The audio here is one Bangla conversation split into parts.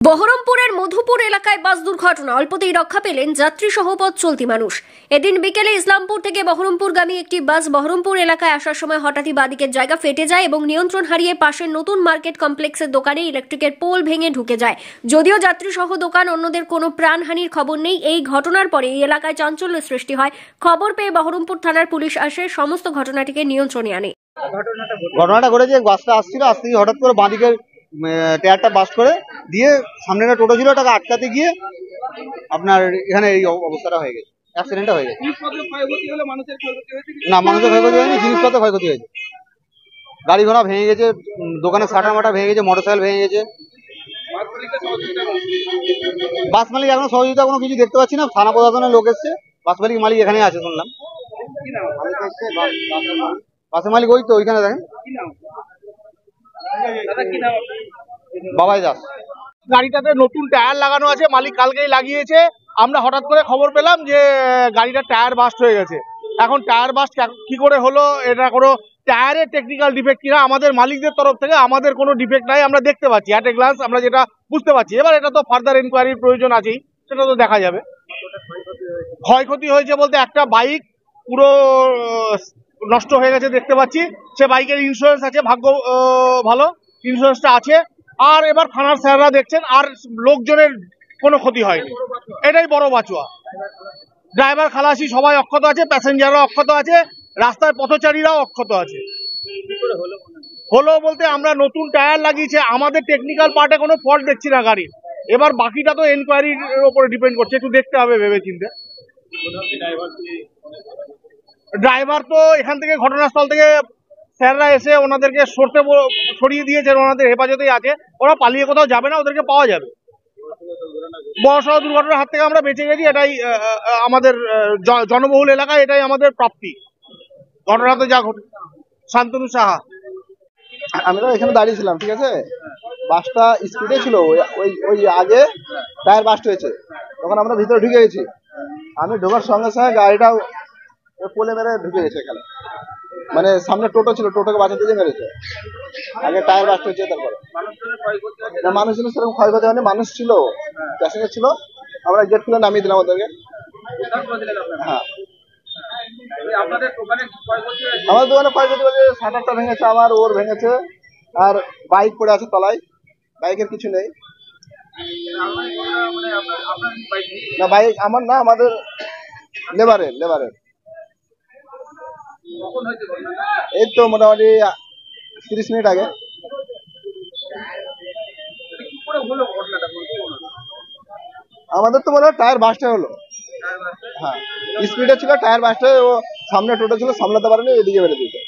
বহরমপুরের মধুপুর এলাকায় বাস দুর্ঘটনা, অল্পতেই রক্ষা পেলেন যাত্রী সহ পথ চলতি মানুষ। এদিন বিকেলে ইসলামপুর থেকে বহরমপুরগামী একটি বাস বহরমপুর এলাকায় আসার সময় হঠাৎই বাঁদিকের জায়গা ফেটে যায় এবং নিয়ন্ত্রণ হারিয়ে পাশের নতুন মার্কেট কমপ্লেক্সের দোকানে ইলেকট্রিকের পোল ভেঙে ঢুকে যায়। যদিও যাত্রী সহ দোকান অন্যদের কোনো প্রাণহানির খবর নেই। এই ঘটনার পরে এই এলাকায় চাঞ্চল্য সৃষ্টি হয়। খবর পেয়ে বহরমপুর থানার পুলিশ আসে, সমস্ত ঘটনাটিকে নিয়ন্ত্রণে আনে। ঘটনাটা ঘটেছে, বাসটা আসছিল, আসতে গিয়ে হঠাৎ করে বাঁদিকের টায়ারটা বাস্ট করে দিয়ে সামনে একটা টোটো ছিল, ওটাকে আটকাতে গিয়ে আপনার এখানে এই অবস্থাটা হয়ে গেছে, অ্যাক্সিডেন্টটা হয়ে গেছে। না, মানুষের ক্ষয়ক্ষতি হয়নি, জিনিসপত্র ক্ষয়ক্ষতি হয়েছে। গাড়ি ঘোড়া ভেঙে গেছে, দোকানে সাটা মাটা ভেঙে গেছে, মোটরসাইকেল ভেঙে গেছে। বাস মালিক এখনো সহযোগিতা কোনো কিছু দেখতে পাচ্ছি না। থানা প্রশাসনের লোক এসছে, বাস মালিক এখানে আছে শুনলাম। বাসের মালিক ওই তো ওইখানে দেখেন, বাবাই দাস। গাড়িটাতে নতুন টায়ার লাগানো আছে, মালিক কালকেই লাগিয়েছে। আমরা হঠাৎ করে খবর পেলাম যে গাড়িটার টায়ার বাস্ট হয়ে গেছে। এখন টায়ার বাস্ট কি করে হলো, এটা কোনো টায়ারের টেকনিক্যাল ডিফেক্ট কিনা আমাদের মালিকদের তরফ থেকে আমাদের কোনো ডিফেক্ট নাই, আমরা দেখতে পাচ্ছি অ্যাট এ গ্লান্স, আমরা যেটা বুঝতে পারছি। এবার এটা তো ফার্দার এনকোয়ারির প্রয়োজন আছেই, সেটা তো দেখা যাবে। ক্ষয়ক্ষতি হয়েছে বলতে একটা বাইক পুরো নষ্ট হয়ে গেছে দেখতে পাচ্ছি। সে বাইকের ইন্স্যুরেন্স আছে, ভাগ্য ভালো ইন্স্যুরেন্সটা আছে। আর এবার থানার স্যাররা দেখছেন, আর লোকজনের কোনো ক্ষতি হয়নি, এটাই বড় বাঁচোয়া। ড্রাইভার খালাসি সবাই অক্ষত আছে, প্যাসেঞ্জাররা অক্ষত আছে, রাস্তায় পথচারীরাও অক্ষত আছে। হলো বলতে আমরা নতুন টায়ার লাগিয়েছে, আমাদের টেকনিক্যাল পার্টে কোনো ফল্ট দেখছি না গাড়ির। এবার বাকিটা তো এনকোয়ারির উপরে ডিপেন্ড করছে, একটু দেখতে হবে ভেবে চিন্তে। ড্রাইভার তো এখান থেকে ঘটনাস্থল থেকে স্যাররা এসে ওনাদেরকে সরিয়ে দিয়েছেন, ওনাদের হেফাজতেই আছে, ওরা পালিয়ে কোথাও যাবে না, ওদেরকে পাওয়া যাবে। বড়সড় দুর্ঘটনার হাত থেকে আমরা বেঁচে গেছি, এটাই আমাদের জনবহুল এলাকায় এটাই আমাদের প্রাপ্তি। ঘটনাতে যা ঘটে। শান্তনু সাহা। আমি তো এখানে দাঁড়িয়ে ছিলাম, ঠিক আছে, বাসটা স্পিডে ছিল, ওই ওই আগে টায়ার বাস্ট হয়েছে, তখন আমরা ভিতরে ঢুকে গেছি। আমি ঢোকার সঙ্গে সঙ্গে গাড়িটা পোলে মেরে ঢুকে গেছে এখানে, মানে সামনে টোটো ছিল, টোটোকে বাঁচাতে গিয়ে মেরেছে। আগে টায়ার বাস্ট হয়েছে, তারপরে মানুষজনের সেরকম ক্ষয়ক্ষতি হয়নি, মানুষ ছিল, প্যাসেঞ্জার ছিল, আমরা গেট খুলে নামিয়ে দিলাম ওদেরকে। হ্যাঁ, আমাদের দোকানে ক্ষয়ক্ষতি বলছে শাটারটা ভেঙেছে, আমার ওর ভেঙেছে, আর বাইক পড়ে আছে তলায়, বাইকের কিছু নেই। না, বাইক আমার না, আমাদের লেবারের। এই তো মোটামুটি 30 মিনিট আগে। আমাদের তো মনে হয় টায়ার বাস্ট হলো। হ্যাঁ, স্পিডে ছিল, টায়ার বাস্ট হয়ে ও সামনে টোটো ছিল, সামলাতে পারেনি, এদিকে বেড়ে দিয়েছে।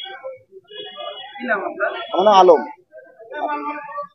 আমার নাম আলম।